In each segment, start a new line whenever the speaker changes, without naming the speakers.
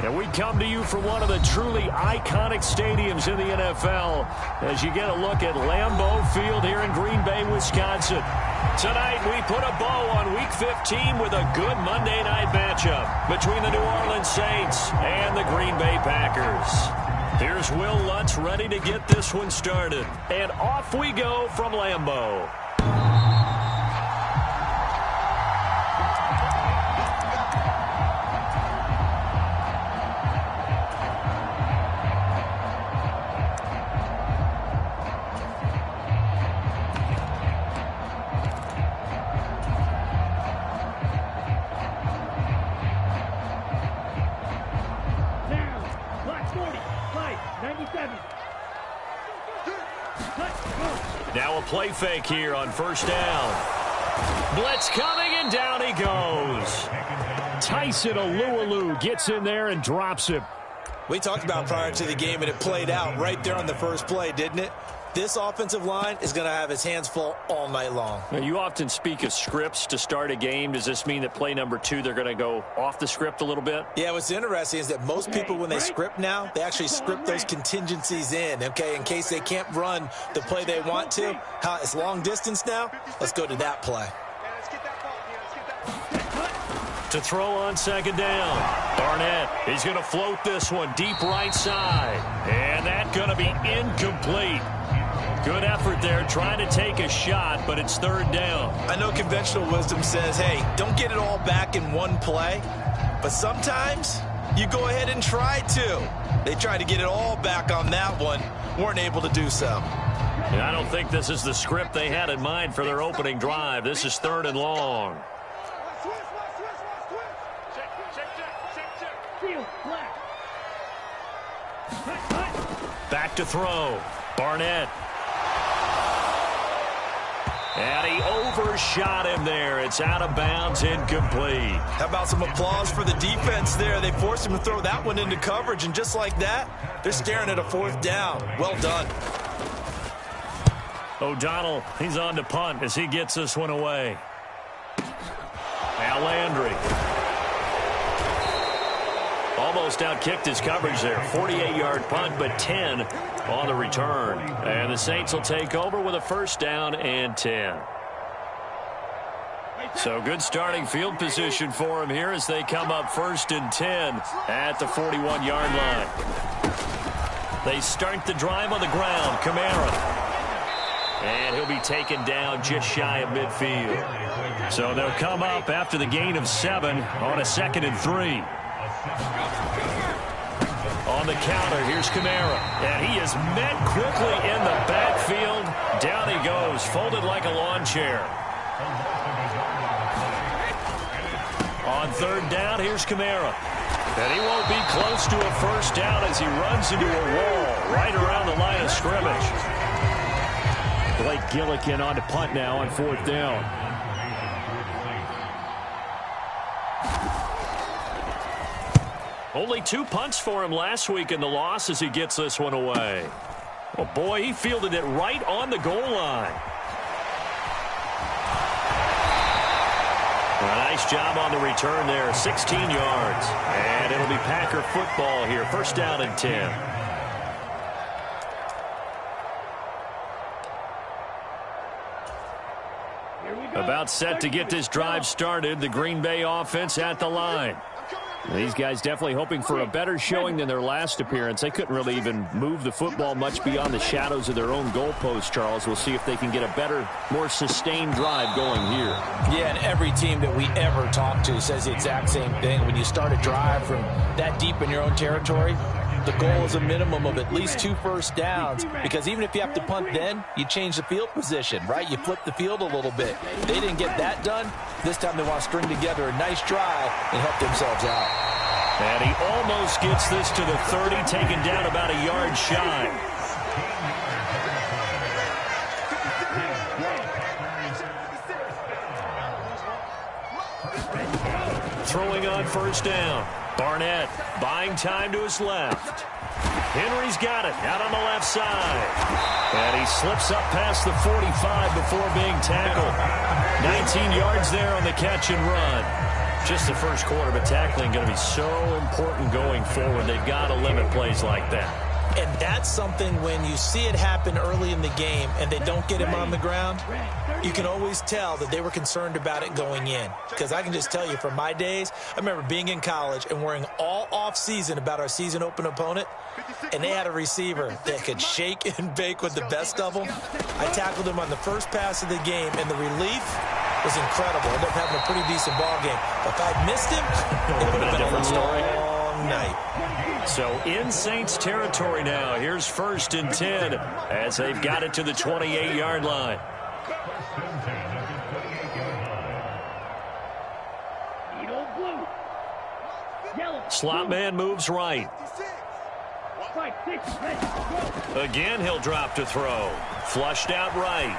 And we come to you from one of the truly iconic stadiums in the NFL as you get a look at Lambeau Field here in Green Bay, Wisconsin. Tonight, we put a bow on Week 15 with a good Monday night matchup between the New Orleans Saints and the Green Bay Packers. Here's Will Lutz ready to get this one started. And off we go from Lambeau. Now a play fake here on first down. Blitz coming, and down he goes. Tyson Alualu gets in there and drops him.
We talked about prior to the game, and it played out right there on the first play, didn't it? This offensive line is going to have his hands full all night long.
Now, you often speak of scripts to start a game. Does this mean that play number 2, they're going to go off the script a little bit?
Yeah, what's interesting is that most people, when they script now, they actually script those contingencies in, okay, in case they can't run the play they want to. How it's long distance now? Let's go to that play.
To throw on second down. Barnett, he's going to float this one deep right side. And that's going to be incomplete. Good effort there, trying to take a shot, but it's third down.
I know conventional wisdom says, hey, don't get it all back in one play. But sometimes you go ahead and try to. They tried to get it all back on that one. Weren't able to do so.
And I don't think this is the script they had in mind for their opening drive. This is third and long. Back to throw. Barnett. And he overshot him there. It's out of bounds, incomplete.
How about some applause for the defense there? They forced him to throw that one into coverage, and just like that, they're staring at a fourth down. Well done.
O'Donnell, he's on to punt as he gets this one away. Now Landry. Almost outkicked his coverage there. 48-yard punt, but 10 on the return. And the Saints will take over with a first down and 10. So good starting field position for him here as they come up first and 10 at the 41-yard line. They start the drive on the ground. Kamara. And he'll be taken down just shy of midfield. So they'll come up after the gain of 7 on a 2nd and 3. On the counter, here's Kamara. And he is met quickly in the backfield. Down he goes, folded like a lawn chair. On third down, here's Kamara. And he won't be close to a first down as he runs into a wall right around the line of scrimmage. Blake Gillikin on to punt now on fourth down. Only 2 punts for him last week in the loss as he gets this one away. Oh, boy, he fielded it right on the goal line. A nice job on the return there, 16 yards. And it'll be Packer football here, first down and 10. About set to get this drive started, the Green Bay offense at the line. These guys definitely hoping for a better showing than their last appearance. They couldn't really even move the football much beyond the shadows of their own goalpost, Charles. We'll see if they can get a better, more sustained drive going here.
Yeah, and every team that we ever talk to says the exact same thing. When you start a drive from that deep in your own territory, the goal is a minimum of at least 2 first downs, because even if you have to punt then, you change the field position, right? You flip the field a little bit. They didn't get that done. This time they want to string together a nice drive and help themselves out.
And he almost gets this to the 30, taken down about a yard shy. Throwing on first down. Barnett buying time to his left. Henry's got it out on the left side. And he slips up past the 45 before being tackled. 19 yards there on the catch and run. just the first quarter, but tackling going to be so important going forward. They've got to limit plays like that.
And that's something when you see it happen early in the game and they don't get him on the ground, you can always tell that they were concerned about it going in. Because I can just tell you from my days, I remember being in college and worrying all off-season about our season open opponent, and they had a receiver that could shake and bake with the best of them. I tackled him on the first pass of the game, and the relief was incredible. I ended up having a pretty decent ball game. But if I'd missed him, it would have been a different story. Long night.
So in Saints territory now. Here's 1st and 10 as they've got it to the 28-yard line. Slot man moves right. Again, he'll drop to throw. Flushed out right.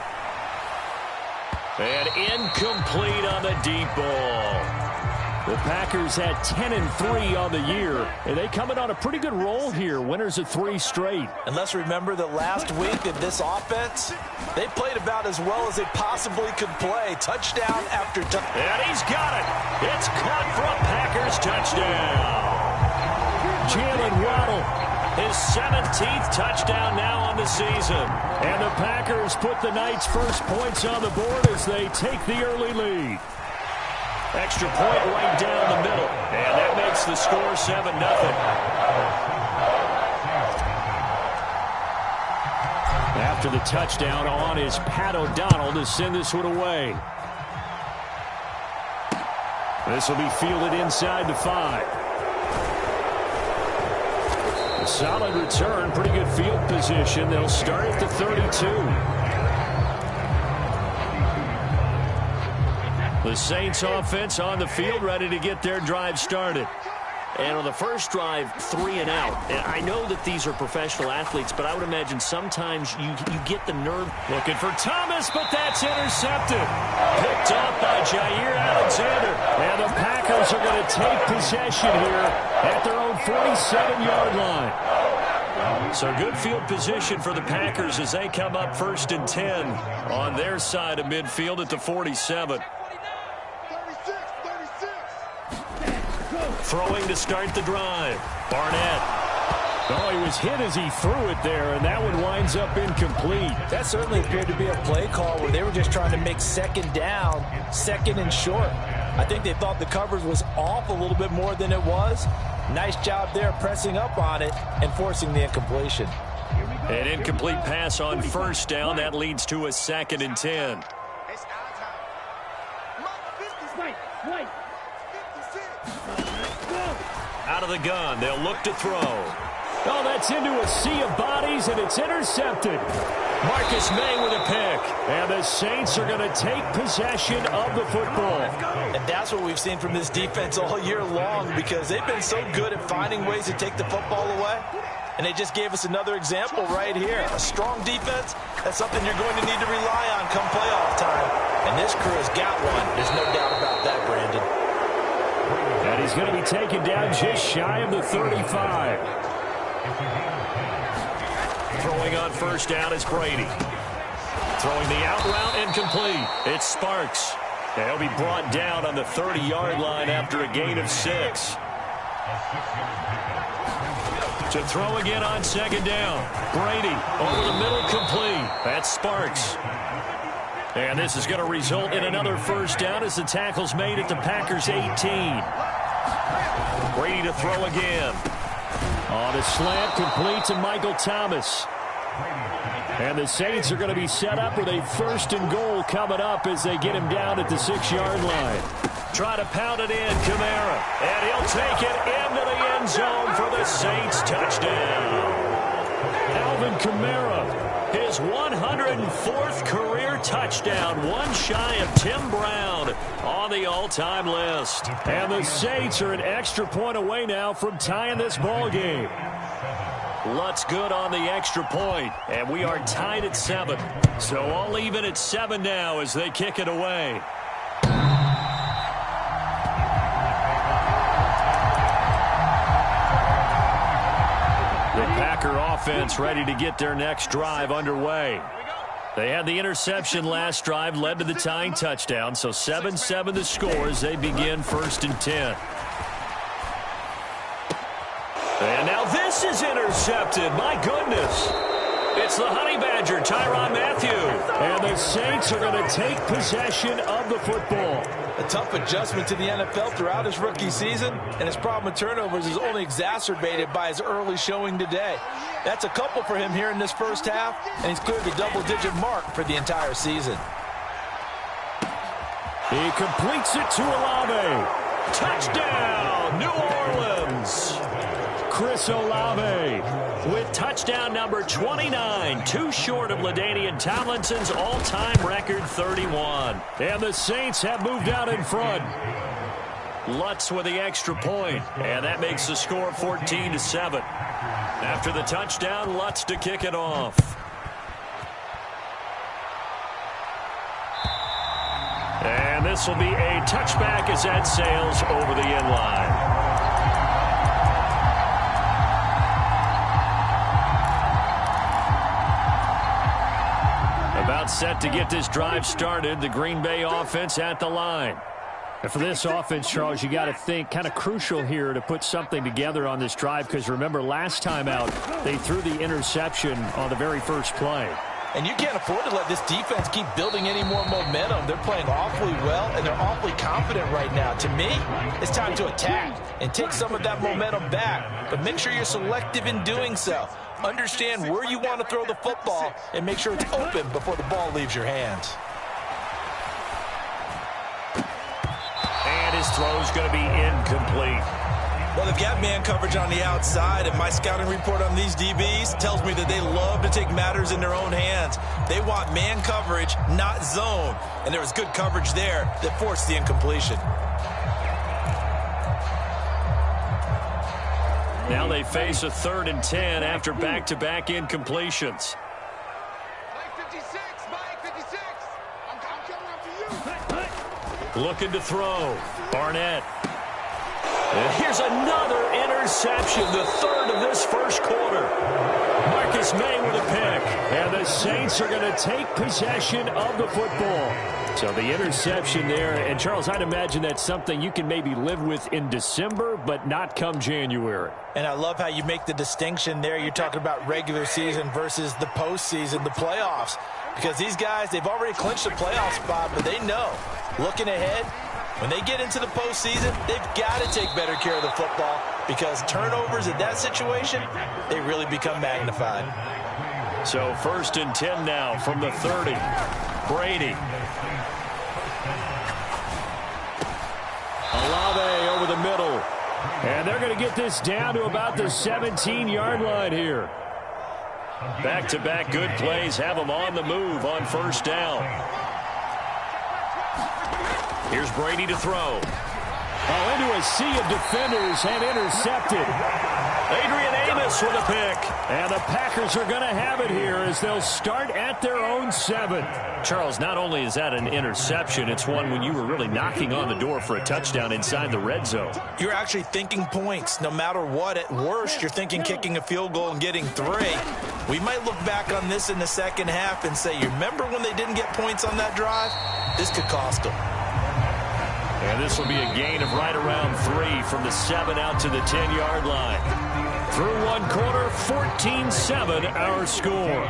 And incomplete on the deep ball. The Packers had 10-3 on the year, and they come in on a pretty good roll here. Winners of 3 straight.
And let's remember that last week in this offense, they played about as well as they possibly could play. Touchdown after touchdown.
And he's got it. It's caught for a Packers touchdown. Jalen Waddle, his 17th touchdown now on the season. And the Packers put the night's first points on the board as they take the early lead. Extra point right down the middle. And that makes the score 7-0. After the touchdown on is Pat O'Donnell to send this one away. This will be fielded inside the 5. A solid return, pretty good field position. They'll start at the 32. The Saints offense on the field, ready to get their drive started. And on the first drive, 3 and out. And I know that these are professional athletes, but I would imagine sometimes you get the nerve. Looking for Thomas, but that's intercepted. Picked off by Jair Alexander. And the Packers are going to take possession here at their own 47-yard line. So good field position for the Packers as they come up 1st and 10 on their side of midfield at the 47. Throwing to start the drive. Barnett. Oh, he was hit as he threw it there, and that one winds up incomplete.
That certainly appeared to be a play call where they were just trying to make second down, second and short. I think they thought the coverage was off a little bit more than it was. Nice job there pressing up on it and forcing the incompletion.
An incomplete pass on first down. That leads to a 2nd and 10. Out of the gun. They'll look to throw. Oh, that's into a sea of bodies, and it's intercepted. Marcus May with a pick. And the Saints are going to take possession of the football.
And that's what we've seen from this defense all year long, because they've been so good at finding ways to take the football away. And they just gave us another example right here. A strong defense, that's something you're going to need to rely on come playoff time. And this crew has got one. There's no doubt about that, Brandon.
And he's going to be taken down just shy of the 35. Throwing on first down is Brady. Throwing the out route incomplete. It's Sparks. And he'll be brought down on the 30-yard line after a gain of 6. To throw again on second down. Brady over the middle, complete. That's Sparks. And this is going to result in another first down as the tackle's made at the Packers' 18. Brady to throw again. On a slant, complete to Michael Thomas. And the Saints are going to be set up with a 1st and goal coming up as they get him down at the 6-yard line. Try to pound it in, Kamara. And he'll take it into the end zone for the Saints touchdown. Alvin Kamara, his 104th career touchdown, one shy of Tim Brown on the all-time list. And the Saints are an extra point away now from tying this ball game. Lutz good on the extra point, and we are tied at 7. So all even at 7 now as they kick it away. The Packer offense ready to get their next drive underway. They had the interception last drive, led to the tying touchdown, so 7-7 the score as they begin 1st and 10. And now this is intercepted. My goodness. It's the Honey Badger, Tyrann Mathieu. And the Saints are going to take possession of the football.
A tough adjustment to the NFL throughout his rookie season, and his problem with turnovers is only exacerbated by his early showing today. That's a couple for him here in this first half, and he's cleared the double-digit mark for the entire season.
He completes it to Olave. Touchdown, New Orleans. Chris Olave with touchdown number 29, too short of LaDainian Tomlinson's all-time record 31. And the Saints have moved out in front. Lutz with the extra point, and that makes the score 14-7. After the touchdown, Lutz to kick it off. And this will be a touchback as that sails over the end line. About set to get this drive started. The Green Bay offense at the line. And for this offense, Charles, you got to think kind of crucial here to put something together on this drive, because remember last time out they threw the interception on the very first play.
And you can't afford to let this defense keep building any more momentum. They're playing awfully well, and they're awfully confident right now. To me, it's time to attack and take some of that momentum back. But make sure you're selective in doing so. Understand where you want to throw the football and make sure it's open before the ball leaves your hands.
And his throw's going to be incomplete.
Well, they've got man coverage on the outside, and my scouting report on these DBs tells me that they love to take matters in their own hands. They want man coverage, not zone. And there was good coverage there that forced the incompletion.
Now they face a 3rd and 10 after back-to-back incompletions. Looking to throw. Barnett. And here's another interception, the 3rd of this first quarter. Marcus May with a pick. And the Saints are going to take possession of the football. So the interception there. And, Charles, I'd imagine that's something you can maybe live with in December, but not come January.
And I love how you make the distinction there. You're talking about regular season versus the postseason, the playoffs. Because these guys, they've already clinched a playoff spot, but they know, looking ahead, when they get into the postseason, they've got to take better care of the football, because turnovers in that situation, they really become magnified.
So 1st and 10 now from the 30. Brady. Olave over the middle. And they're going to get this down to about the 17-yard line here. Back-to-back good plays have them on the move on 1st down. Here's Brady to throw. Oh, into a sea of defenders and intercepted. Adrian Amos with a pick. And the Packers are going to have it here as they'll start at their own 7. Charles, not only is that an interception, it's one when you were really knocking on the door for a touchdown inside the red zone.
You're actually thinking points. No matter what, at worst, you're thinking kicking a field goal and getting 3. We might look back on this in the second half and say, you remember when they didn't get points on that drive? This could cost them.
And this will be a gain of right around 3 from the 7 out to the 10-yard line. Through one quarter, 14-7 our score.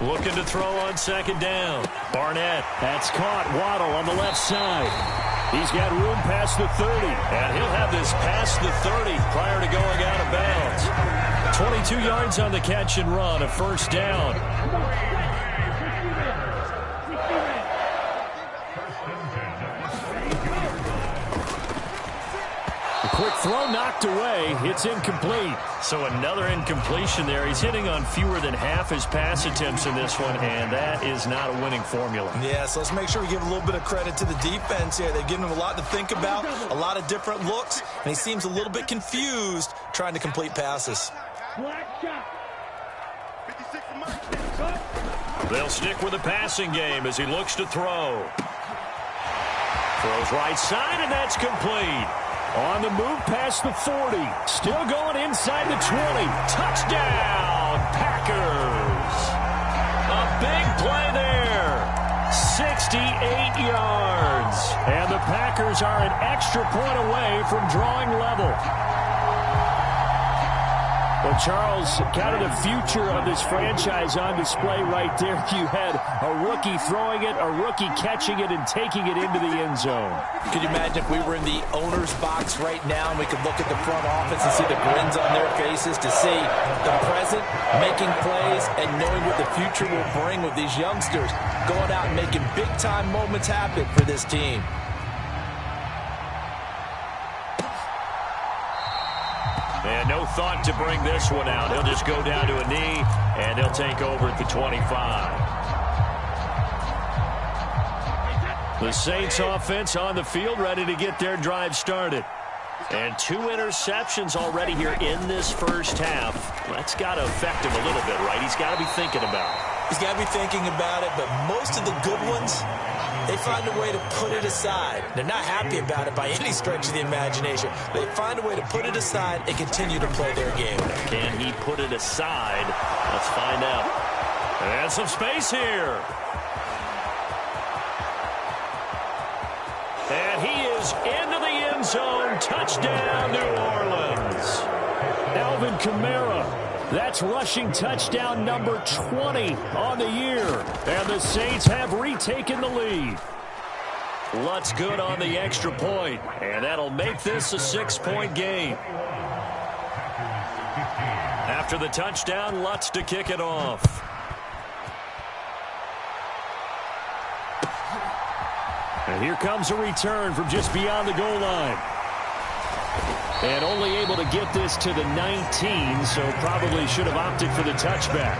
Looking to throw on 2nd down. Barnett. That's caught. Waddle on the left side. He's got room past the 30. And he'll have this past the 30 prior to going out of bounds. 22 yards on the catch and run, a 1st down. A quick throw knocked away. It's incomplete. So another incompletion there. He's hitting on fewer than half his pass attempts in this one, and that is not a winning formula.
Yeah, so let's make sure we give a little bit of credit to the defense here. They've given him a lot to think about, a lot of different looks, and he seems a little bit confused trying to complete passes.
They'll stick with the passing game as he looks to throw. Throws right side, and that's complete. On the move past the 40. Still going inside the 20. Touchdown, Packers. A big play there. 68 yards. And the Packers are an extra point away from drawing level. Well, Charles, kind of the future of this franchise on display right there. You had a rookie throwing it, a rookie catching it, and taking it into the end zone.
Could you imagine if we were in the owner's box right now and we could look at the front office and see the grins on their faces, to see the present making plays and knowing what the future will bring with these youngsters going out and making big-time moments happen for this team.
And no thought to bring this one out. He'll just go down to a knee, and he'll take over at the 25. The Saints offense on the field, ready to get their drive started. And 2 interceptions already here in this first half. That's got to affect him a little bit, right? He's got to be thinking about it.
He's got to be thinking about it, but most of the good ones, they find a way to put it aside. They're not happy about it by any stretch of the imagination. They find a way to put it aside and continue to play their game.
Can he put it aside? Let's find out. And some space here. And he is into the end zone. Touchdown, New Orleans. Alvin Kamara. That's rushing touchdown number 20 on the year. And the Saints have retaken the lead. Lutz good on the extra point. And that'll make this a 6-point game. After the touchdown, Lutz to kick it off. And here comes a return from just beyond the goal line. And only able to get this to the 19, so probably should have opted for the touchback.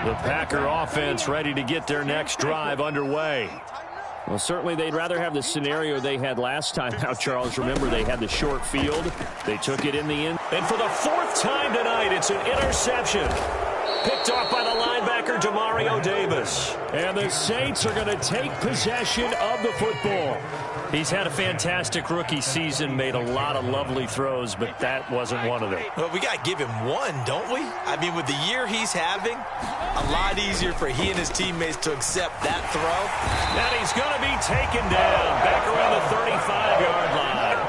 The Packer offense ready to get their next drive underway. Well, certainly they'd rather have the scenario they had last time. Now, Charles, remember they had the short field. They took it in the end. And for the 4th time tonight, it's an interception. Picked off by the linebacker, Demario Davis. And the Saints are going to take possession of the football. He's had a fantastic rookie season, made a lot of lovely throws, but that wasn't one of them.
Well, we got to give him one, don't we? I mean, with the year he's having, a lot easier for he and his teammates to accept that throw.
And he's going to be taken down back around the 35-yard line.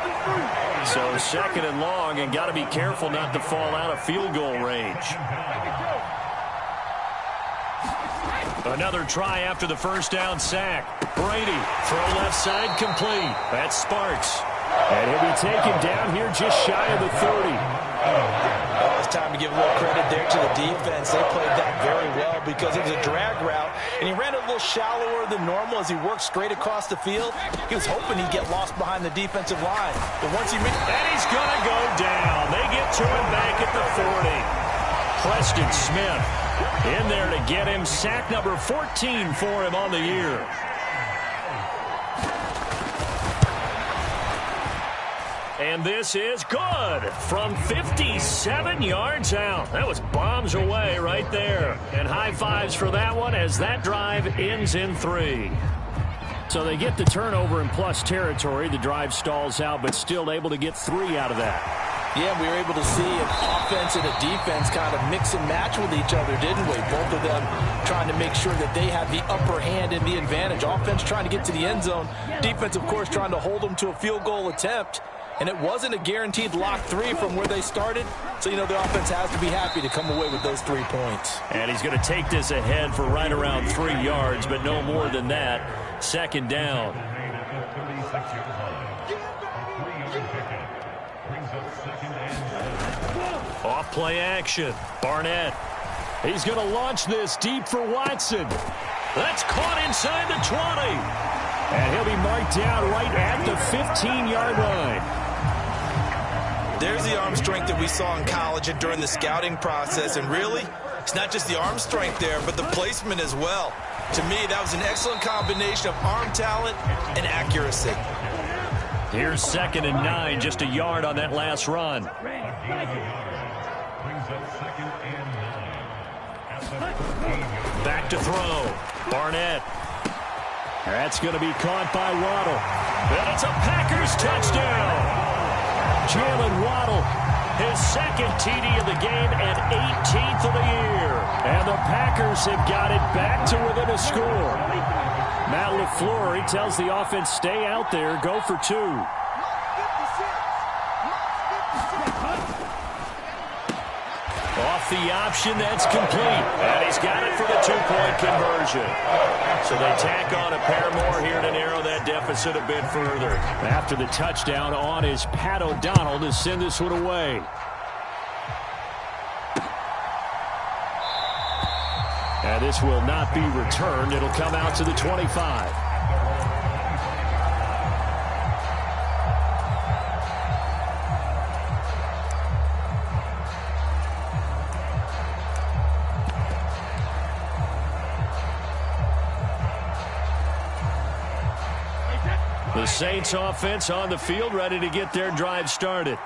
So 2nd and long, and got to be careful not to fall out of field goal range. Another try after the first down sack. Brady, throw left side, complete. That's Sparks. And he'll be taken down here just shy of the 30.
It's time to give a little credit there to the defense. They played that very well because it was a drag route, and he ran a little shallower than normal as he worked straight across the field. He was hoping he'd get lost behind the defensive line. But once he made...
And he's going to go down. They get to him back at the 40. Preston Smith in there to get him. Sack number 14 for him on the year. And this is good from 57 yards out. That was bombs away right there. And high fives for that one as that drive ends in 3. So they get the turnover in plus territory. The drive stalls out, but still able to get 3 out of that.
Yeah, we were able to see an offense and a defense kind of mix and match with each other, didn't we? Both of them trying to make sure that they had the upper hand and the advantage. Offense trying to get to the end zone. Defense, of course, trying to hold them to a field goal attempt. And it wasn't a guaranteed lock 3 from where they started. So, you know, the offense has to be happy to come away with those 3 points.
And he's going to take this ahead for right around 3 yards, but no more than that. 2nd down. Off play action. Barnett. He's going to launch this deep for Watson. That's caught inside the 20. And he'll be marked down right at the 15-yard line.
There's the arm strength that we saw in college and during the scouting process. And really, it's not just the arm strength there, but the placement as well. To me, that was an excellent combination of arm talent and accuracy.
Here's 2nd and 9, just a yard on that last run. Back to throw. Barnett. That's going to be caught by Waddle. And it's a Packers touchdown. Jalen Waddle, his second TD of the game and 18th of the year. And the Packers have got it back to within a score. Matt LaFleur, he tells the offense, stay out there, go for two. Off the option, that's complete. And he's got it for the two-point conversion. So they tack on a pair more here to narrow that deficit a bit further. After the touchdown on is Pat O'Donnell to send this one away. And this will not be returned. It'll come out to the 25. The Saints offense on the field, ready to get their drive started.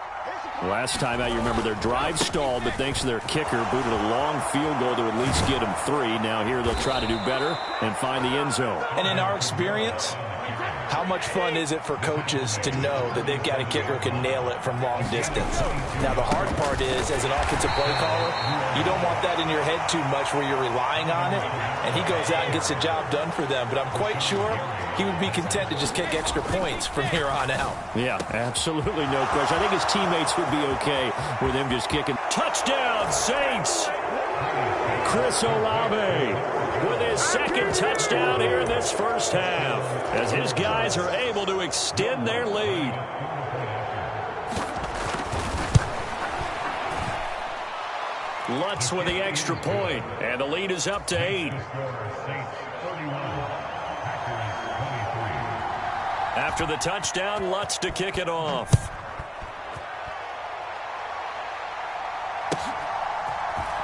Last time out, you remember their drive stalled, but thanks to their kicker, booted a long field goal to at least get them 3. Now here they'll try to do better and find the end zone.
And in our experience, how much fun is it for coaches to know that they've got a kicker who can nail it from long distance? Now, the hard part is, as an offensive play caller, you don't want that in your head too much where you're relying on it, and he goes out and gets the job done for them. But I'm quite sure he would be content to just kick extra points from here on out.
Yeah, absolutely no question. I think his teammates would be okay with him just kicking. Touchdown, Saints! Chris Olave with his second touchdown here in this first half, as his guys are able to extend their lead. Lutz with the extra point, and the lead is up to 8. After the touchdown, Lutz to kick it off.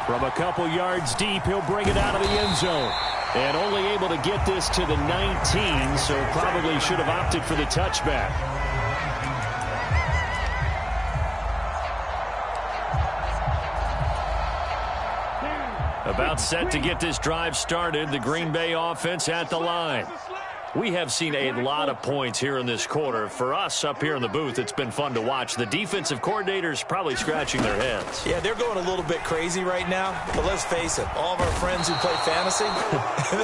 From a couple yards deep, he'll bring it out of the end zone. And only able to get this to the 19, so probably should have opted for the touchback. About set to get this drive started, the Green Bay offense at the line. We have seen a lot of points here in this quarter. For us up here in the booth, it's been fun to watch. The defensive coordinators probably scratching their heads.
Yeah, they're going a little bit crazy right now. But let's face it, all of our friends who play fantasy,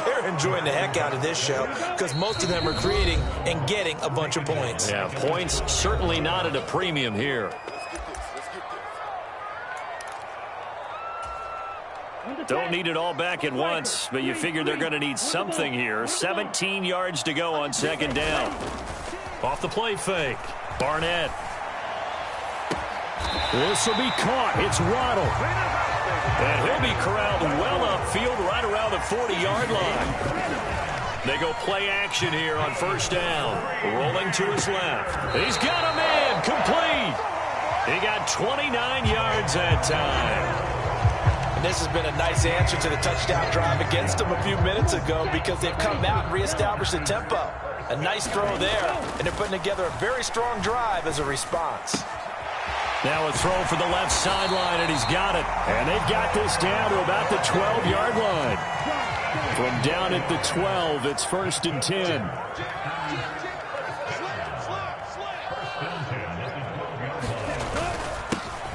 they're enjoying the heck out of this show because most of them are creating and getting a bunch of points.
Yeah, points certainly not at a premium here. Don't need it all back at once, but you figure they're going to need something here. 17 yards to go on second down. Off the play fake. Barnett. This will be caught. It's Waddle. And he'll be corralled well upfield right around the 40-yard line. They go play action here on first down. Rolling to his left. He's got a man. Complete. He got 29 yards that time.
And this has been a nice answer to the touchdown drive against them a few minutes ago because they've come out and reestablished the tempo. A nice throw there, and they're putting together a very strong drive as a response.
Now a throw for the left sideline, and he's got it. And they've got this down to about the 12-yard line. From down at the 12, it's 1st and 10.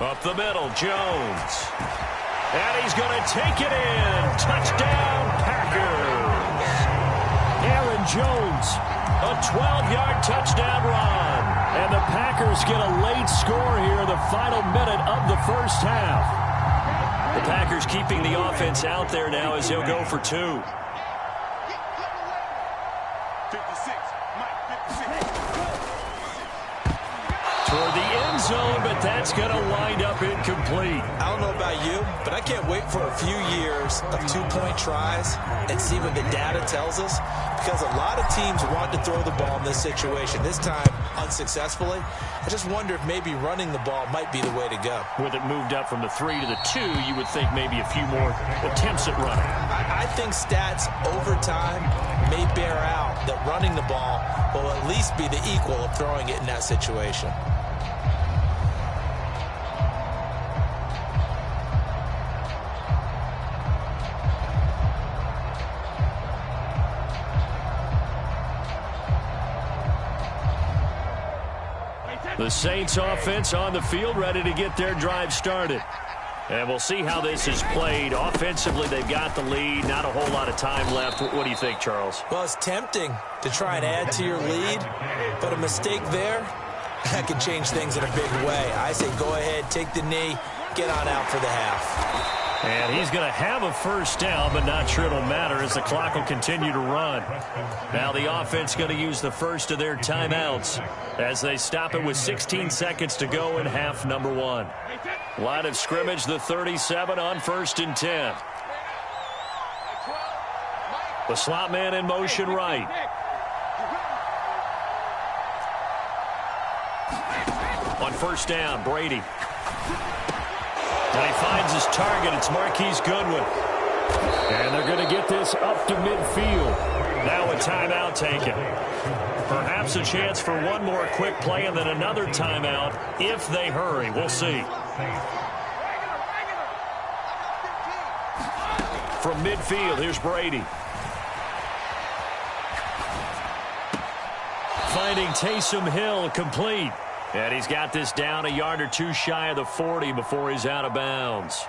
Up the middle, Jones. And he's going to take it in. Touchdown, Packers. Aaron Jones, a 12-yard touchdown run. And the Packers get a late score here in the final minute of the first half. The Packers keeping the offense out there now as he'll go for 2. Toward the end zone, but that's going to wind up incomplete.
I don't know about you, but I can't wait for a few years of two-point tries and see what the data tells us, because a lot of teams want to throw the ball in this situation. This time, unsuccessfully. I just wonder if maybe running the ball might be the way to go.
With it moved up from the 3 to the 2, you would think maybe a few more attempts at running.
I think stats over time may bear out that running the ball will at least be the equal of throwing it in that situation.
The Saints offense on the field, ready to get their drive started. And we'll see how this is played. Offensively, they've got the lead. Not a whole lot of time left. What do you think, Charles?
Well, it's tempting to try and add to your lead, but a mistake there, that can change things in a big way. I say go ahead, take the knee, get on out for the half.
And he's going to have a first down, but not sure it'll matter as the clock will continue to run. Now the offense going to use the first of their timeouts as they stop it with 16 seconds to go in half number 1. Line of scrimmage, the 37 on 1st and 10. The slot man in motion right. On 1st down, Brady. And he finds his target. It's Marquise Goodwin. And they're going to get this up to midfield. Now a timeout taken. Perhaps a chance for one more quick play and then another timeout if they hurry. We'll see. From midfield, here's Brady. Finding Taysom Hill complete. And he's got this down a yard or two shy of the 40 before he's out of bounds.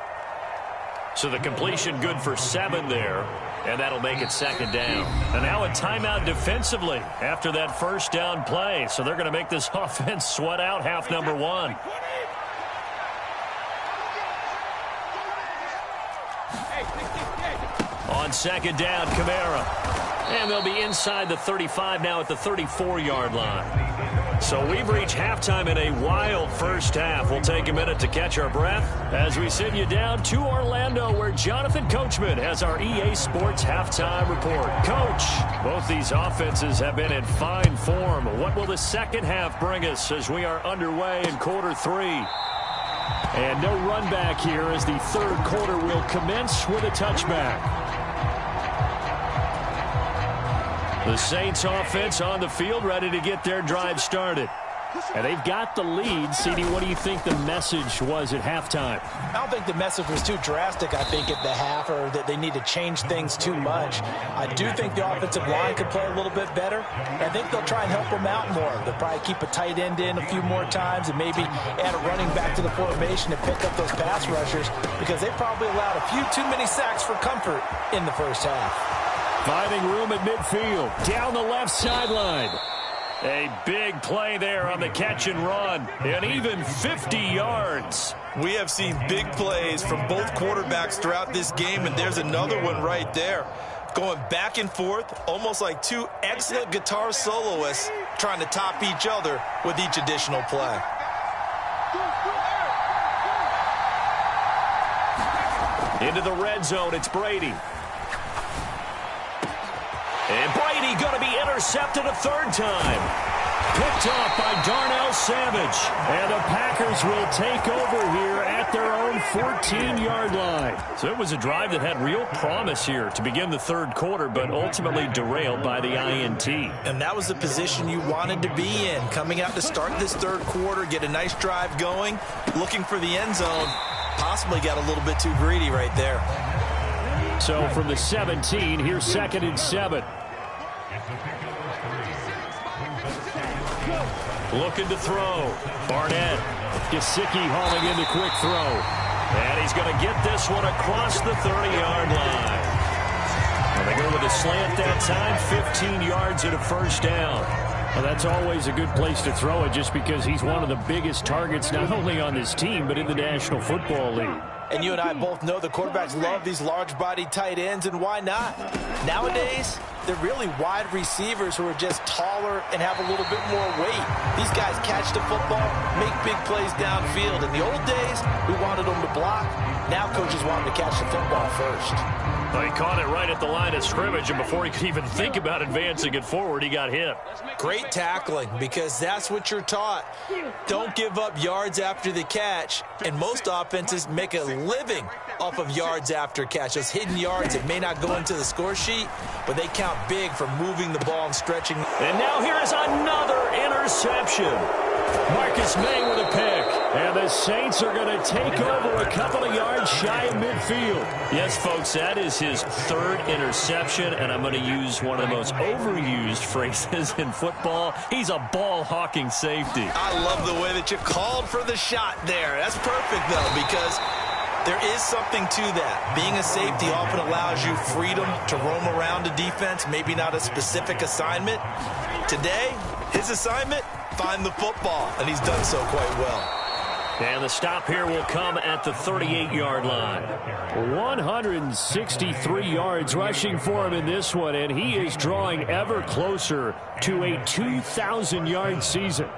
So the completion good for 7 there, and that'll make it 2nd down. And now a timeout defensively after that first down play. So they're going to make this offense sweat out half number 1. On 2nd down, Kamara. And they'll be inside the 35 now at the 34-yard line. So we've reached halftime in a wild first half. We'll take a minute to catch our breath as we send you down to Orlando, where Jonathan Coachman has our EA Sports halftime report. Coach, both these offenses have been in fine form. What will the second half bring us as we are underway in quarter 3? And no run back here as the third quarter will commence with a touchback. The Saints offense on the field, ready to get their drive started. And they've got the lead. CD, what do you think the message was at halftime?
I don't think the message was too drastic, I think, at the half, or that they need to change things too much. I do think the offensive line could play a little bit better. I think they'll try and help them out more. They'll probably keep a tight end in a few more times and maybe add a running back to the formation to pick up those pass rushers, because they probably allowed a few too many sacks for comfort in the first half.
Finding room at midfield, down the left sideline. A big play there on the catch and run, and even 50 yards.
We have seen big plays from both quarterbacks throughout this game, and there's another one right there. Going back and forth, almost like two excellent guitar soloists trying to top each other with each additional play.
Into the red zone, it's Brady. And Brady going to be intercepted a third time. Picked off by Darnell Savage. And the Packers will take over here at their own 14-yard line. So it was a drive that had real promise here to begin the third quarter, but ultimately derailed by the INT.
And that was the position you wanted to be in. Coming out to start this third quarter, get a nice drive going, looking for the end zone. Possibly got a little bit too greedy right there.
So from the 17, here's 2nd and 7. Looking to throw. Barnett. Gesicki hauling in the quick throw. And he's going to get this one across the 30-yard line. And they go with a slant that time, 15 yards and a first down. Well, that's always a good place to throw it, just because he's one of the biggest targets not only on this team but in the National Football League.
And you and I both know the quarterbacks love these large-bodied tight ends, and why not? Nowadays, they're really wide receivers who are just taller and have a little bit more weight. These guys catch the football, make big plays downfield. In the old days, we wanted them to block. Now coaches want them to catch the football first.
Well, he caught it right at the line of scrimmage, and before he could even think about advancing it forward, he got hit.
Great tackling, because that's what you're taught. Don't give up yards after the catch, and most offenses make a living off of yards after catch. Those hidden yards that may not go into the score sheet, but they count big for moving the ball and stretching.
And now here is another interception. Marcus May with a pick. And the Saints are going to take over a couple of yards shy of midfield.
Yes, folks, that is his third interception, and I'm going to use one of the most overused phrases in football. He's a ball-hawking safety.
I love the way that you called for the shot there. That's perfect, though, because there is something to that. Being a safety often allows you freedom to roam around a defense, maybe not a specific assignment. Today, his assignment, find the football, and he's done so quite well.
And the stop here will come at the 38-yard line. 163 yards rushing for him in this one, and he is drawing ever closer to a 2,000-yard season.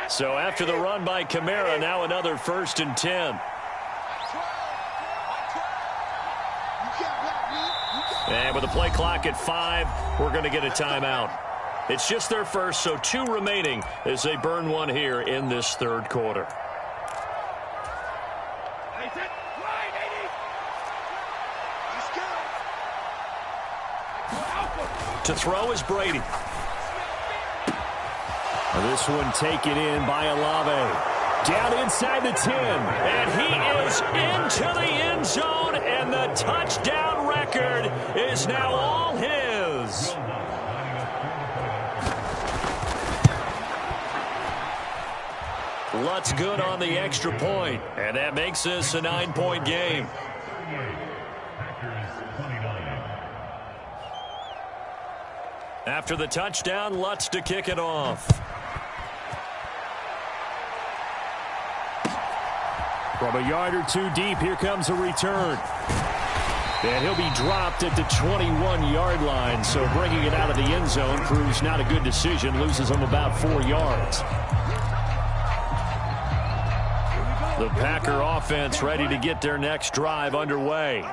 So after the run by Kamara, now another 1st and 10. And with the play clock at 5, we're going to get a timeout. It's just their first, so 2 remaining as they burn one here in this third quarter. To throw is Brady. This one taken in by Olave. Down inside the 10. And he is into the end zone. And the touchdown record is now all his. Lutz good on the extra point. And that makes this a 9-point game. After the touchdown, Lutz to kick it off. From a yard or 2 deep, here comes a return. And he'll be dropped at the 21-yard line, so bringing it out of the end zone proves not a good decision, loses him about 4 yards. The Packer offense ready to get their next drive underway.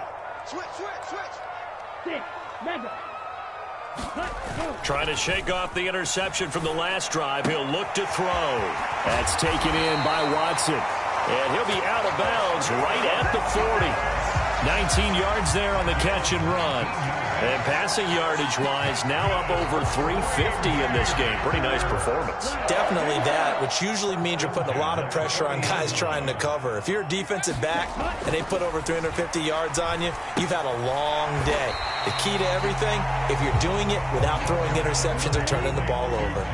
Trying to shake off the interception from the last drive. He'll look to throw. That's taken in by Watson. And he'll be out of bounds right at the 40. 19 yards there on the catch and run. And passing yardage-wise, now up over 350 in this game. Pretty nice performance.
Definitely that, which usually means you're putting a lot of pressure on guys trying to cover. If you're a defensive back and they put over 350 yards on you, you've had a long day. The key to everything, if you're doing it without throwing interceptions or turning the ball over.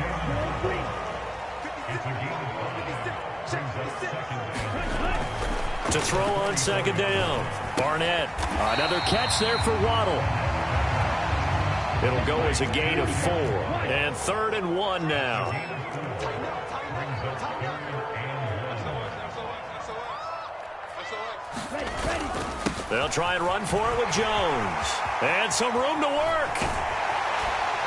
To throw on 2nd down. Barnett. Another catch there for Waddle. It'll go as a gain of 4. And 3rd and 1 now. They'll try and run for it with Jones. And some room to work.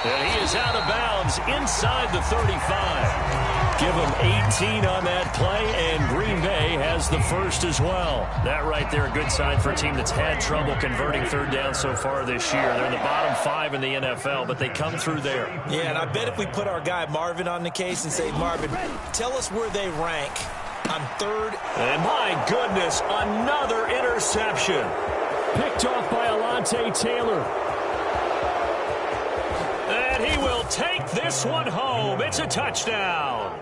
And he is out of bounds inside the 35. Give him 18 on that play, and Green Bay has the first as well. That right there, a good sign for a team that's had trouble converting 3rd down so far this year. They're in the bottom 5 in the NFL, but they come through there.
Yeah, and I bet if we put our guy Marvin on the case and say, Marvin, tell us where they rank on 3rd.
And my goodness, another interception. Picked off by Alontae Taylor. And he will take this one home. It's a touchdown.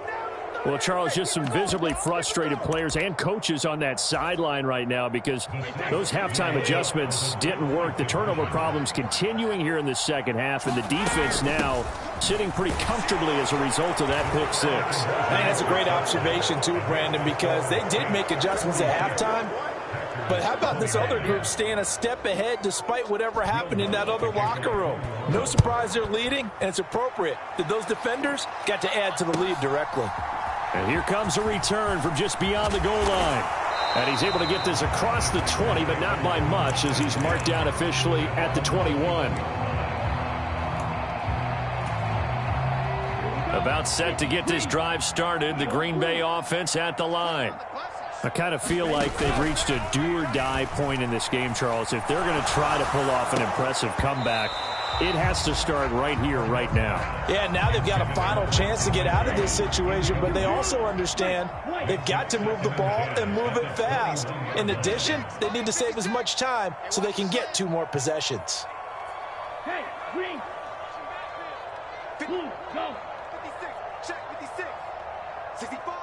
Well, Charles, just some visibly frustrated players and coaches on that sideline right now because those halftime adjustments didn't work. The turnover problems continuing here in the second half, and the defense now sitting pretty comfortably as a result of that pick 6.
And that's a great observation, too, Brandon, because they did make adjustments at halftime. But how about this other group staying a step ahead despite whatever happened in that other locker room? No surprise they're leading, and it's appropriate that those defenders got to add to the lead directly.
And here comes a return from just beyond the goal line. And he's able to get this across the 20, but not by much as he's marked down officially at the 21. About set to get this drive started. The Green Bay offense at the line. I kind of feel like they've reached a do-or-die point in this game, Charles. If they're going to try to pull off an impressive comeback, it has to start right here, right now.
Yeah, now they've got a final chance to get out of this situation, but they also understand they've got to move the ball and move it fast. In addition, they need to save as much time so they can get 2 more possessions.
Hey, green. Blue, go. 56, check, 56. 65,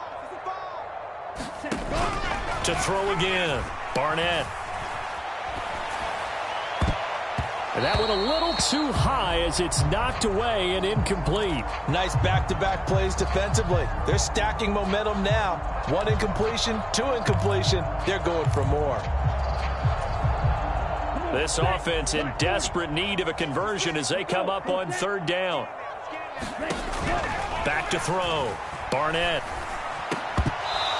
65.
To throw again, Barnett. And that went a little too high as it's knocked away and incomplete.
Nice back-to-back plays defensively. They're stacking momentum now. 1 incompletion, 2 incompletion. They're going for more.
This offense in desperate need of a conversion as they come up on 3rd down. Back to throw. Barnett.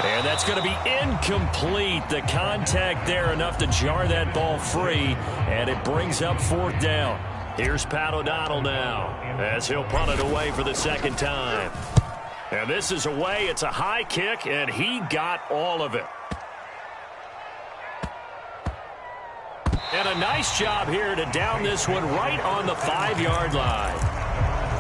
And that's going to be incomplete. The contact there enough to jar that ball free, and it brings up 4th down. Here's Pat O'Donnell now as he'll punt it away for the 2nd time. And this is away. It's a high kick, and he got all of it. And a nice job here to down this one right on the 5-yard line.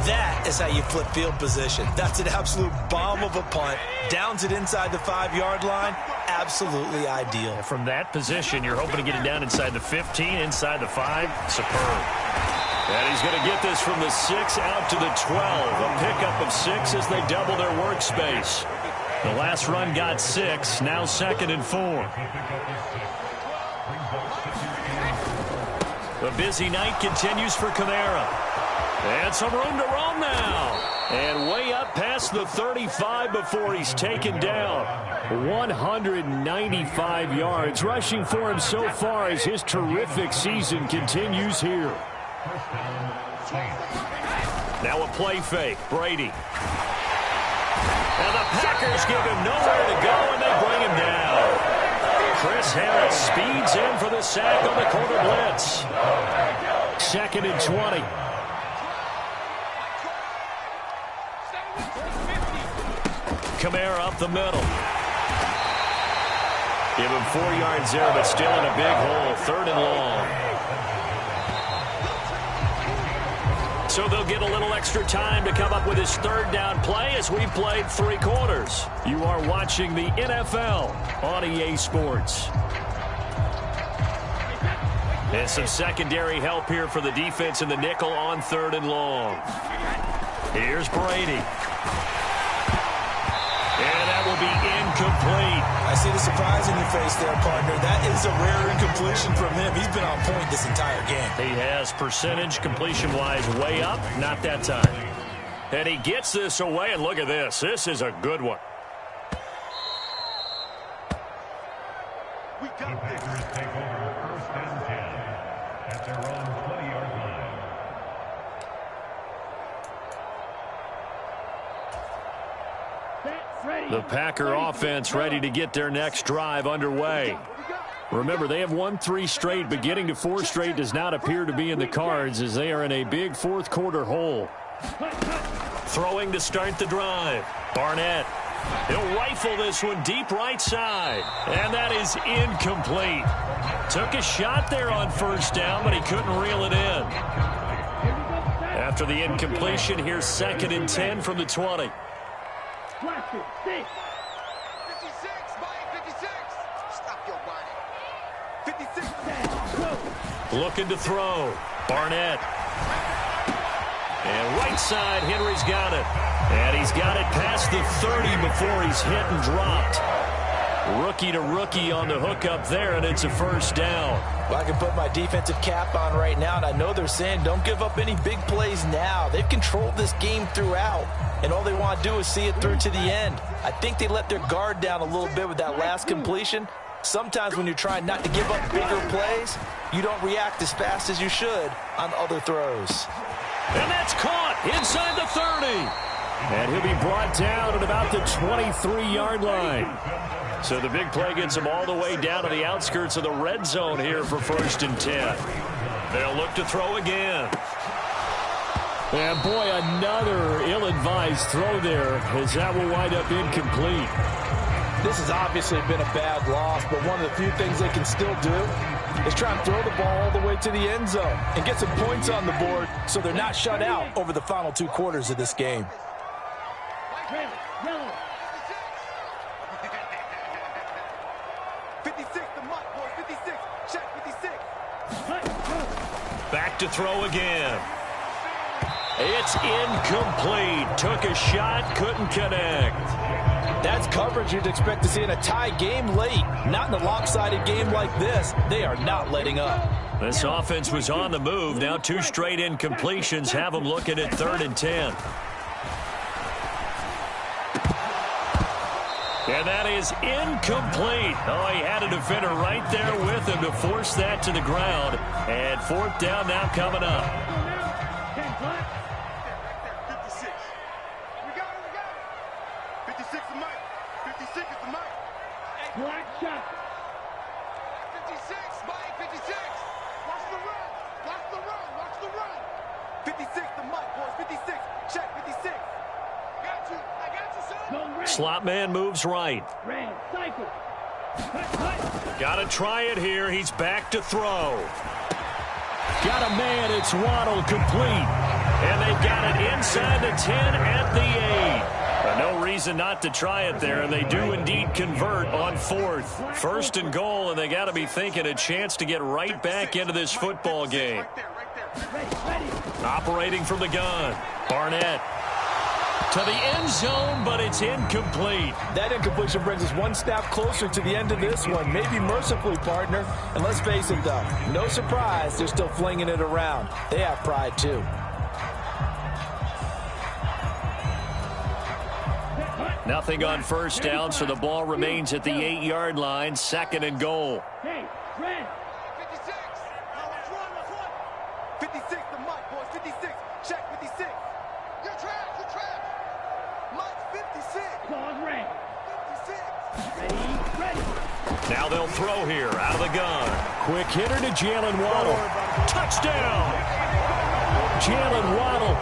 That is how you flip field position. That's an absolute bomb of a punt. Downs it inside the 5-yard line. Absolutely ideal.
From that position, you're hoping to get it down inside the 15, inside the 5. Superb. And he's going to get this from the 6 out to the 12. A pickup of 6 as they double their workspace. The last run got 6. Now 2nd and 4. The busy night continues for Kamara. And some room to roam now. And way up past the 35 before he's taken down. 195 yards rushing for him so far as his terrific season continues here. Now a play fake. Brady. And the Packers give him nowhere to go, and they bring him down. Chris Harris speeds in for the sack on the quarter blitz. 2nd and 20. Kamara up the middle. Give him 4 yards there, but still in a big hole. 3rd and long. So they'll get a little extra time to come up with his 3rd down play as we've played 3 quarters. You are watching the NFL on EA Sports. And some secondary help here for the defense in the nickel on 3rd and long. Here's Brady. And that will be incomplete.
I see the surprise in your face there, partner. That is a rare incompletion from him. He's been on point this entire game.
He has percentage completion-wise way up. Not that time. And he gets this away, and look at this. This is a good one.
We got this. Take over 1st and 10 at their own 20-yard line.
The Packer offense ready to get their next drive underway. Remember, they have won 3 straight, but getting to 4 straight does not appear to be in the cards as they are in a big 4th quarter hole. Throwing to start the drive. Barnett. He'll rifle this one deep right side. And that is incomplete. Took a shot there on 1st down, but he couldn't reel it in. After the incompletion, here's 2nd and 10 from the 20.
56, Mike, 56. Stop your whining. 56.
Looking to throw. Barnett. And right side, Henry's got it. And he's got it past the 30 before he's hit and dropped. Rookie to rookie on the hookup there, and it's a 1st down.
Well, I can put my defensive cap on right now, and I know they're saying don't give up any big plays now. They've controlled this game throughout, and all they want to do is see it through to the end. I think they let their guard down a little bit with that last completion. Sometimes when you're trying not to give up bigger plays, you don't react as fast as you should on other throws.
And that's caught inside the 30. And he'll be brought down at about the 23-yard line. So the big play gets him all the way down to the outskirts of the red zone here for 1st and 10. They'll look to throw again. And boy, another ill-advised throw there, as that will wind up incomplete.
This has obviously been a bad loss, but one of the few things they can still do is try and throw the ball all the way to the end zone and get some points on the board so they're not shut out over the final 2 quarters of this game.
Back to throw again. It's incomplete. Took a shot, couldn't connect.
That's coverage you'd expect to see in a tie game late. Not in a lopsided game like this. They are not letting up.
This offense was on the move. Now 2 straight incompletions have them looking at 3rd and 10. And that is incomplete. Oh, he had a defender right there with him to force that to the ground. And 4th down now coming up.
56. We got it. 56 is Mike. 56 is the Mike. Black shot. 56, Mike. 56. Watch the run. Watch the run. Watch the run. 56 the Mike, boys. 56. Check 56. Got you. I got you, son.
Slot man moves right. Got to try it here. He's back to throw. Got a man. It's Waddle, complete. And they've got it inside the 10 at the 8. No reason not to try it there, and they do indeed convert on 4th. 1st and goal, and they got to be thinking a chance to get right back into this football game. Operating from the gun. Barnett to the end zone, but it's incomplete.
That incompletion brings us 1 step closer to the end of this one. Maybe mercifully, partner. And let's face it, though, no surprise, they're still flinging it around. They have pride, too.
Nothing on 1st down, so the ball remains at the 8-yard line. 2nd and goal.
Hey, Red. 56. Let's run. 56 the Mike, boys. 56. Check 56. You're trapped. You're trapped. Mike 56. Ball red. 56. Ready.
Now they'll throw here out of the gun. Quick hitter to Jalen Waddle. Touchdown. Jalen Waddle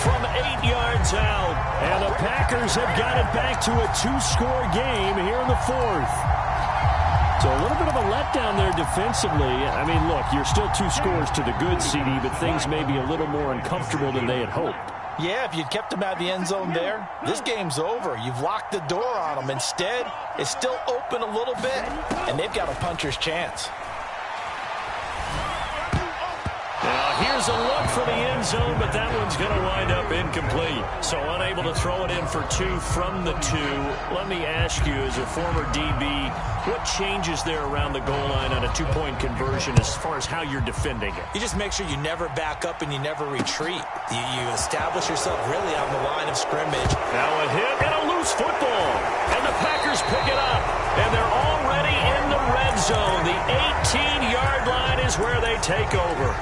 from 8 yards out. And the Packers have got it back to a 2-score game here in the 4th. So a little bit of a letdown there defensively. I mean, look, you're still 2 scores to the good, CD, but things may be a little more uncomfortable than they had hoped.
Yeah, if you'd kept them out of the end zone there, this game's over. You've locked the door on them. Instead, it's still open a little bit, and they've got a puncher's chance.
Now, here's a look for the end zone, but that one's going to wind up incomplete. So unable to throw it in for 2 from the 2. Let me ask you, as a former DB, what changes there around the goal line on a 2-point conversion as far as how you're defending it?
You just make sure you never back up and you never retreat. You establish yourself really on the line of scrimmage.
Now a hit and a loose football. And the Packers pick it up. And they're already in the red zone. The 18-yard line is where they take over.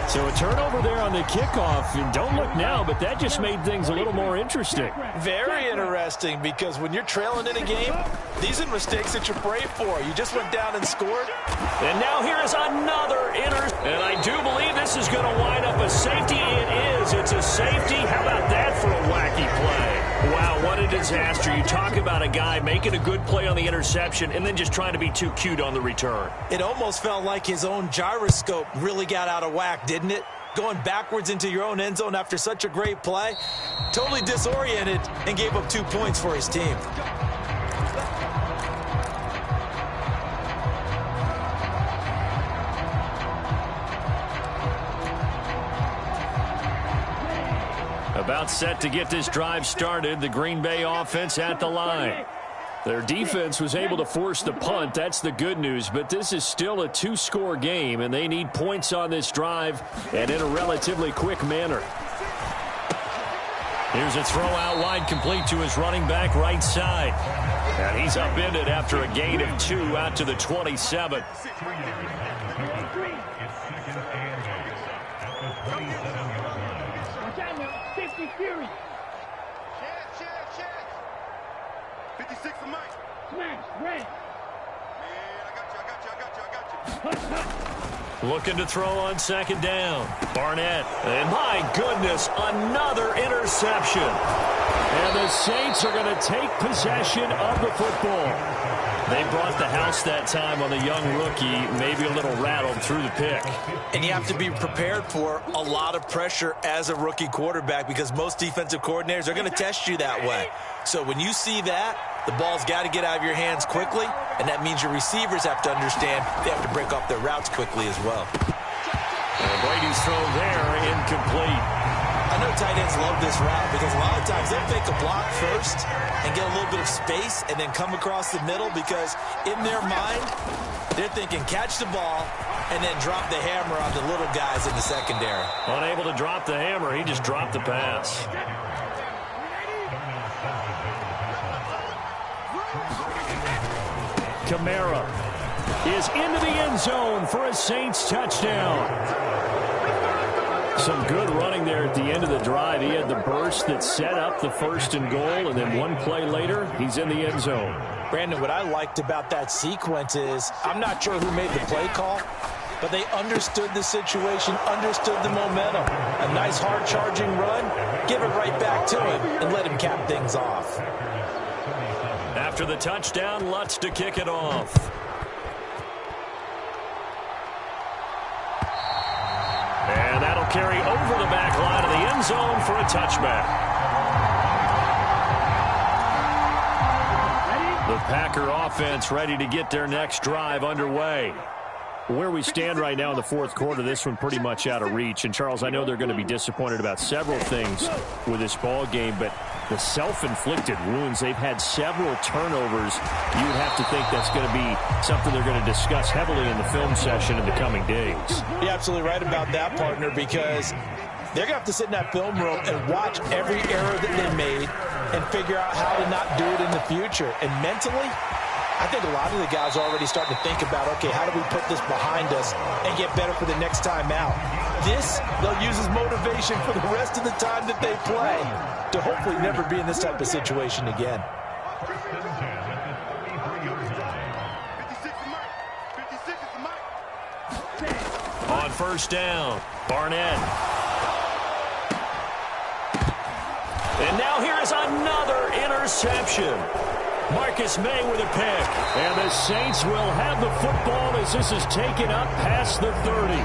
So a turnover there on the kickoff, and don't look now, but that just made things a little more interesting.
Very interesting, because when you're trailing in a game, these are mistakes that you pray for. You just went down and scored.
And now here is another and I do believe this is going to wind up a safety. It is. It's a safety. How about that for a wacky play? Wow, what a disaster. You talk about a guy making a good play on the interception and then just trying to be too cute on the return.
It almost felt like his own gyroscope really got out of whack, didn't it? Going backwards into your own end zone after such a great play. Totally disoriented and gave up 2 points for his team.
About set to get this drive started. The Green Bay offense at the line. Their defense was able to force the punt. That's the good news. But this is still a 2-score game, and they need points on this drive and in a relatively quick manner. Here's a throw out wide, complete to his running back right side. And he's upended after a gain of 2 out to the 27.
Fury. Check. 56 of Mike. Smash, red. Man, I got you.
Looking to throw on second down. Barnett. And my goodness, another interception. And the Saints are going to take possession of the football. They brought the house that time on the young rookie, maybe a little rattled through the pick.
And you have to be prepared for a lot of pressure as a rookie quarterback because most defensive coordinators are going to test you that way. So when you see that, the ball's got to get out of your hands quickly, and that means your receivers have to understand they have to break off their routes quickly as well.
And Brady's throw there, incomplete.
I know tight ends love this route because a lot of times they'll fake a block first and get a little bit of space and then come across the middle because in their mind, they're thinking catch the ball and then drop the hammer on the little guys in the secondary.
Unable to drop the hammer, he just dropped the pass. Kamara is into the end zone for a Saints touchdown. Some good running there at the end of the drive. He had the burst that set up the 1st and goal, and then one play later, he's in the end zone.
Brandon, what I liked about that sequence is I'm not sure who made the play call, but they understood the situation, understood the momentum. A nice hard-charging run, give it right back to him, and let him cap things off.
After the touchdown, Lutz to kick it off. And that'll carry over the back line of the end zone for a touchback. The Packer offense ready to get their next drive underway. Where we stand right now in the 4th quarter, this one pretty much out of reach. And, Charles, I know they're going to be disappointed about several things with this ball game, but the self-inflicted wounds, they've had several turnovers. You would have to think that's going to be something they're going to discuss heavily in the film session in the coming days.
You're absolutely right about that, partner, because they're going to have to sit in that film room and watch every error that they made and figure out how to not do it in the future. And mentally, I think a lot of the guys are already starting to think about, okay, how do we put this behind us and get better for the next time out? This, they'll use as motivation for the rest of the time that they play to hopefully never be in this type of situation again.
56 is the mic.
On 1st down, Barnett. And now here is another interception. Marcus May with a pick. And the Saints will have the football as this is taken up past the 30.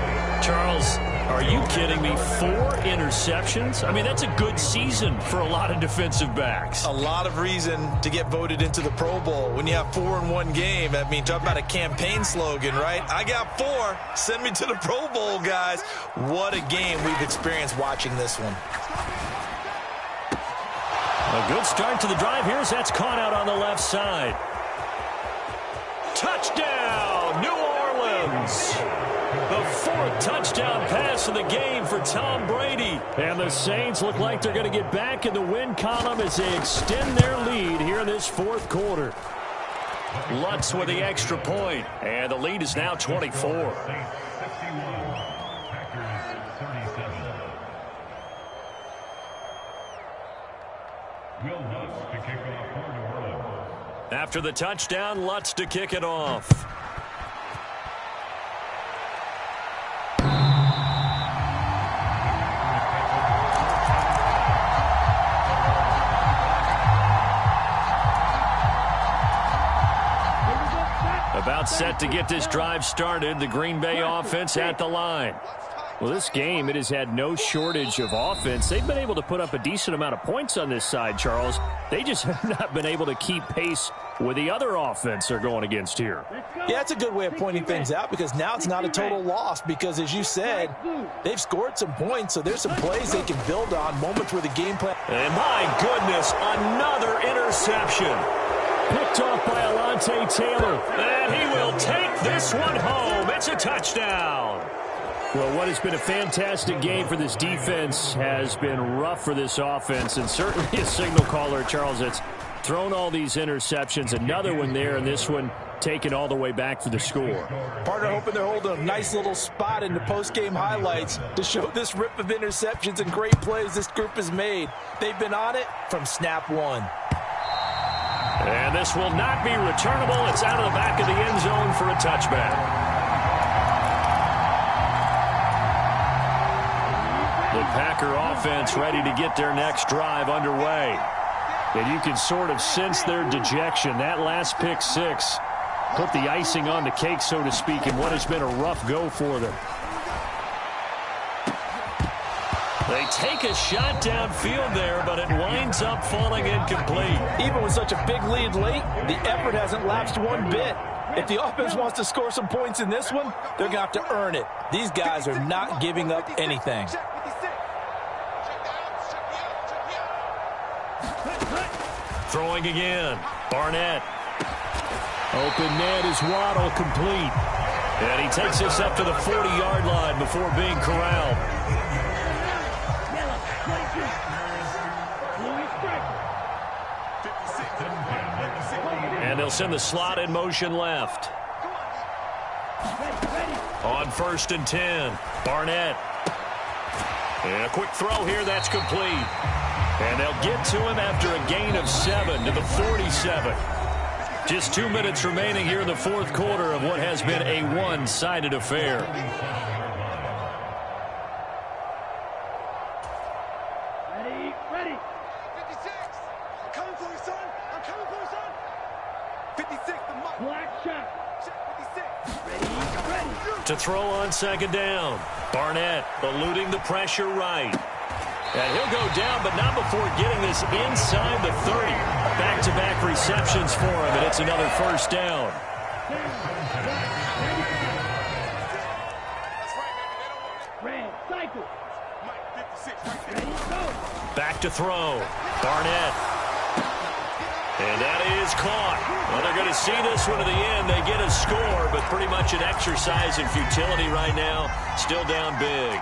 Charles, are you kidding me? 4 interceptions? I mean, that's a good season for a lot of defensive backs.
A lot of reason to get voted into the Pro Bowl when you have 4 in one game. I mean, talk about a campaign slogan, right? I got 4. Send me to the Pro Bowl, guys. What a game we've experienced watching this one.
A good start to the drive. Here's that's caught out on the left side. Touchdown, New Orleans. The 4th touchdown pass of the game for Tom Brady. And the Saints look like they're going to get back in the win column as they extend their lead here in this 4th quarter. Lutz with the extra point, and the lead is now 24. After the touchdown, Lutz to kick it off. About set to get this drive started, the Green Bay offense at the line. Well, this game, it has had no shortage of offense. They've been able to put up a decent amount of points on this side, Charles. They just have not been able to keep pace with the other offense they're going against here.
Yeah, that's a good way of pointing things out because now it's not a total loss because, as you said, they've scored some points, so there's some plays they can build on, moments where the game plan.
And my goodness, another interception. Picked off by Alontae Taylor. And he will take this one home. It's a touchdown. Well, what has been a fantastic game for this defense has been rough for this offense, and certainly a signal caller, Charles, that's thrown all these interceptions. Another one there, and this one taken all the way back for the score.
Partner hoping they're holding a nice little spot in the post-game highlights to show this rip of interceptions and great plays this group has made. They've been on it from snap one.
And this will not be returnable. It's out of the back of the end zone for a touchback. The Packer offense ready to get their next drive underway. And you can sort of sense their dejection. That last pick six put the icing on the cake, so to speak, in what has been a rough go for them. They take a shot downfield there, but it winds up falling incomplete.
Even with such a big lead late, the effort hasn't lapsed one bit. If the offense wants to score some points in this one, they're going to have to earn it. These guys are not giving up anything.
Throwing again. Barnett. Open net is Waddle, complete. And he takes this up to the 40-yard line before being corralled. And they'll send the slot in motion left. On 1st and 10, Barnett. And a quick throw here, that's complete. And they'll get to him after a gain of 7 to the 47. Just 2 minutes remaining here in the fourth quarter of what has been a one-sided affair.
Ready. 56. I'm coming for you, son. I'm coming for you, son. 56, the mark. Black shot. Check 56. Ready.
To throw on second down. Barnett eluding the pressure right. And he'll go down, but not before getting this inside the 30. Back-to-back receptions for him, and it's another first down. Back to throw. Barnett. And that is caught. Well, they're going to see this one to the end. They get a score, but pretty much an exercise in futility right now. Still down big.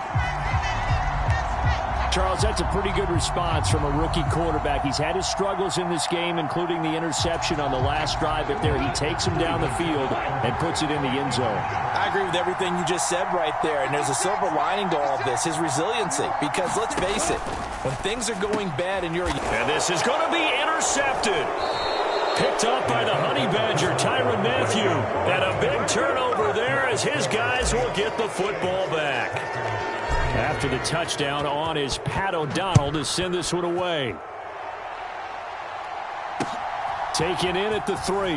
Charles, that's a pretty good response from a rookie quarterback. He's had his struggles in this game, including the interception on the last drive, but there he takes him down the field and puts it in the end zone.
I agree with everything you just said right there, and there's a silver lining to all of this, his resiliency. Because let's face it, when things are going bad in your...
And this is going to be intercepted. Picked up by the Honey Badger, Tyrann Mathieu. And a big turnover there as his guys will get the football back. After the touchdown on is Pat O'Donnell to send this one away. Taken in at the 3.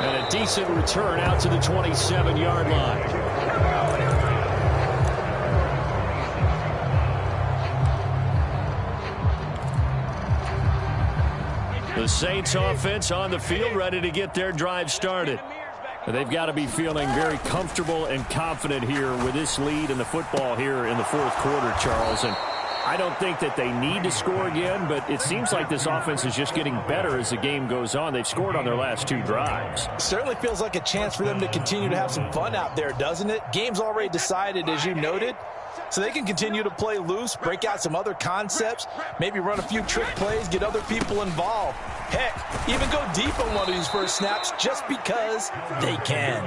And a decent return out to the 27-yard line. The Saints offense on the field ready to get their drive started. They've got to be feeling very comfortable and confident here with this lead in the football here in the fourth quarter, Charles. And I don't think that they need to score again, but it seems like this offense is just getting better as the game goes on. They've scored on their last 2 drives.
Certainly feels like a chance for them to continue to have some fun out there, doesn't it? Game's already decided, as you noted. So they can continue to play loose, break out some other concepts, maybe run a few trick plays, get other people involved. Heck, even go deep on one of these first snaps just because they can.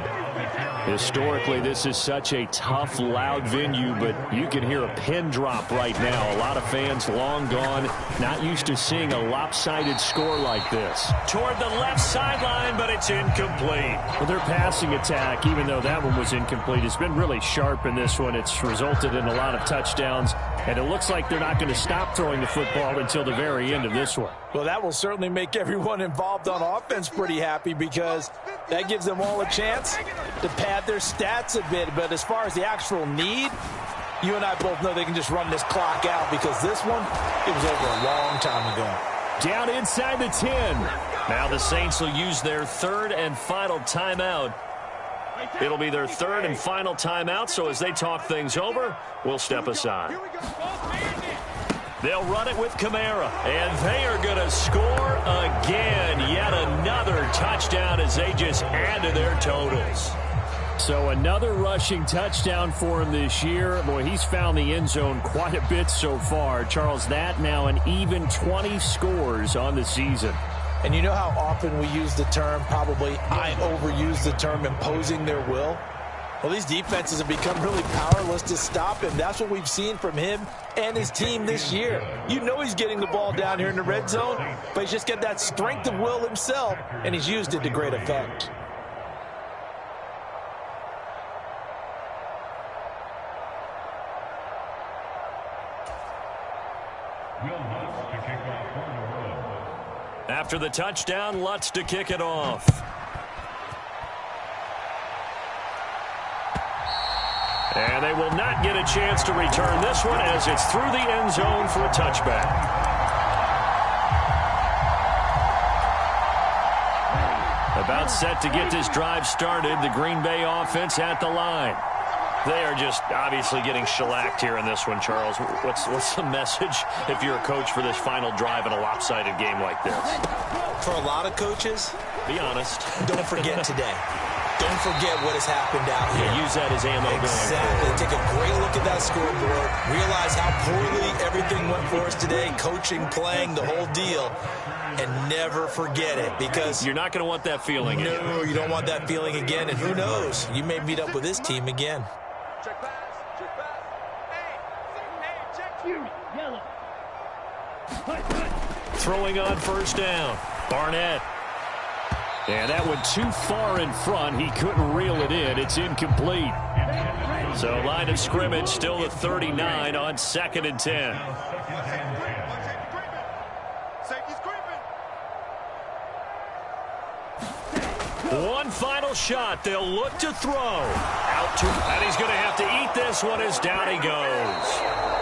Historically, this is such a tough, loud venue, but you can hear a pin drop right now. A lot of fans long gone, not used to seeing a lopsided score like this. Toward the left sideline, but it's incomplete. Well, their passing attack, even though that one was incomplete, has been really sharp in this one. It's resulted in a lot of touchdowns, and it looks like they're not going to stop throwing the football until the very end of this one.
Well, that will certainly make everyone involved on offense pretty happy because that gives them all a chance to pad their stats a bit. But as far as the actual need, you and I both know they can just run this clock out because this one, it was over a long time ago.
Down inside the 10. Now the Saints will use their third and final timeout. It'll be their third and final timeout, so as they talk things over, we'll step aside. They'll run it with Kamara, and they are going to score again. Yet another touchdown as they just add to their totals. So another rushing touchdown for him this year. Boy, he's found the end zone quite a bit so far. Charles, that now an even 20 scores on the season.
And you know how often we use the term, probably I overuse the term, imposing their will? Well, these defenses have become really powerless to stop him. That's what we've seen from him and his team this year. You know he's getting the ball down here in the red zone, but he's just got that strength of will himself, and he's used it to great effect.
Will Lutz to kick off for the Road.
After the touchdown, Lutz to kick it off. And they will not get a chance to return this one as it's through the end zone for a touchback. About set to get this drive started, the Green Bay offense at the line. They are just obviously getting shellacked here in this one, Charles. What's the message if you're a coach for this final drive in a lopsided game like this?
For a lot of coaches,
be honest.
Don't forget today. Don't forget what has happened out here.
Use that as ammo.
Exactly. Take a great look at that scoreboard. Realize how poorly everything went for us today. Coaching, playing, the whole deal. And never forget it, because
you're not going to want that feeling again.
No, you don't want that feeling again. And who knows? You may meet up with this team again.
Check pass. Check pass. Hey, check you. Yellow.
Throwing on first down. Barnett. And that went too far in front. He couldn't reel it in. It's incomplete. So line of scrimmage still at 39 on 2nd and 10. One final shot. They'll look to throw. Out to, and he's going to have to eat this one as down he goes.